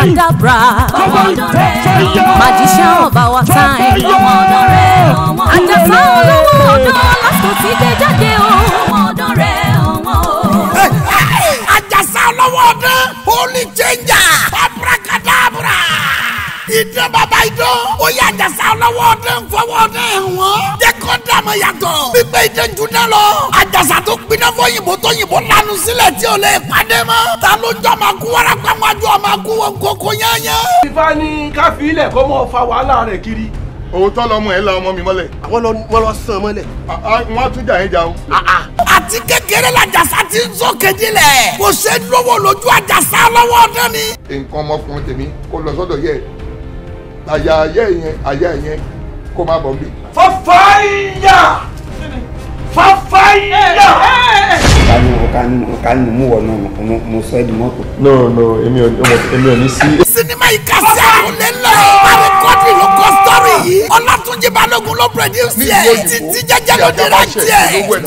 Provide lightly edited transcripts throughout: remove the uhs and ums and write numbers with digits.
abracadabra. Magician of our time. Àjàsá olówó ọ̀dọ́ lásìkò tí dé jáde o. Àjàsá olówó ọ̀dọ́ holy changer abracadabra. Ìdán bàbá ìdán ó yẹ Àjàsá olówó ọ̀dọ́ fọwọ́ ọ̀dọ́ ẹ̀wọ̀n. Jẹ́ kó dàmọ̀ yàtọ̀. Pípẹ́ ìdán jùlọ lọ. Àjàsá tó gbiná fún òyìnbó tó yìnbó lanu sílẹ̀ tí ò lè pàdé mọ́. Ta ló jọ máa kú wàràpá wájú ọmọ kú wọn kókó yányá. Ifá ní káfí ilẹ̀ kó mọ̀ fa wàhálà rẹ̀ kiri. Òótọ́ lọmọ ẹ̀ la ọmọ mi mọ́lẹ̀. Wọ́n lọ sàn mọ́lẹ̀. Wọ́n tún jà yín jà o. Àti kékeré l'Àjàsá ti ń sókè dilẹ̀. Kò ṣe lówó lójú Àjàsá lọ́wọ́ ọdún ni. Nǹkan ọmọkùnrin tèmi kó lọ sọ́dọ̀ yẹ àyà yẹn kó má bọ̀ bí. Fàfáyà! Ọ̀kanu mú wọ̀ náà mo sọ ẹ́ di mọ́tò. No, èmi ò ní sí. Sinimá yìí ká sí àrùn lélẹ̀. Àríkọ́dì ló kọ́ sítọ́rì yìí. Ọlátúnjí Balógun ló pẹ̀lúsì ẹ̀. Títí jẹ́jẹ́ ló dírẹ́tì ẹ̀.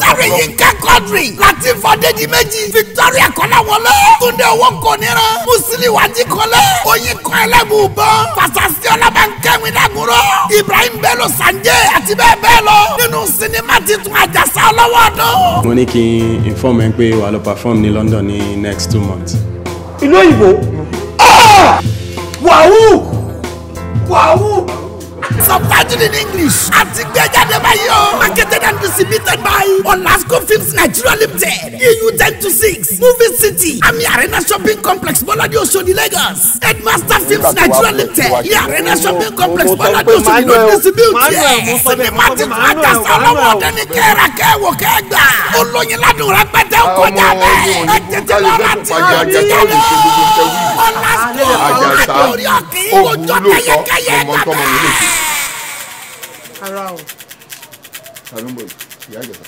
Sáré Yínká Quadri. Lateef Adédìméjì. Victoria Kọ́láwọlé. Túndé owó kò níran. Musiliu Ajíkọ́lé. Oyin kan ẹlẹ́bùbọ́n. Fàṣàsí Ọlábànkẹ́mi Dàgúrọ̀. Ibrahim Bello Sanjay àti bẹ́ẹ̀ bẹ́ẹ̀ lọ. Nínú sinimá titun Àjàsá olówó ọdún. Mo ní kí n inform ẹ pé wà lọ perform ní London ní next 2 months. Ìlú òyìnbó. Wahoo! Subtitled in English. Àti gbé jáde báyìí o. Marketed and distributed by Olasco Films Nigeria Limited. EU 10-6. Movie City. Ami Arena Shopping Complex Bolade Oshodi Lagos. Headmaster Films Nigeria Limited. Ní Arena Shopping Complex Bolade Oshodi ló distribute ẹ̀. Sinimá ti fún Àjàsá olówó ọdún ní kẹ́ra kẹ́wò kẹ́gbà. Olóyin ládùn rẹpẹtẹ kọjá bẹ́ẹ̀. Ẹ tètè lọ́ra tí ó ti jáde. Olasco àtòrí ọ̀kì ojọ́ kẹyẹkẹyẹ gbàgbẹ́. Ara o. Ìyá Àjàsá.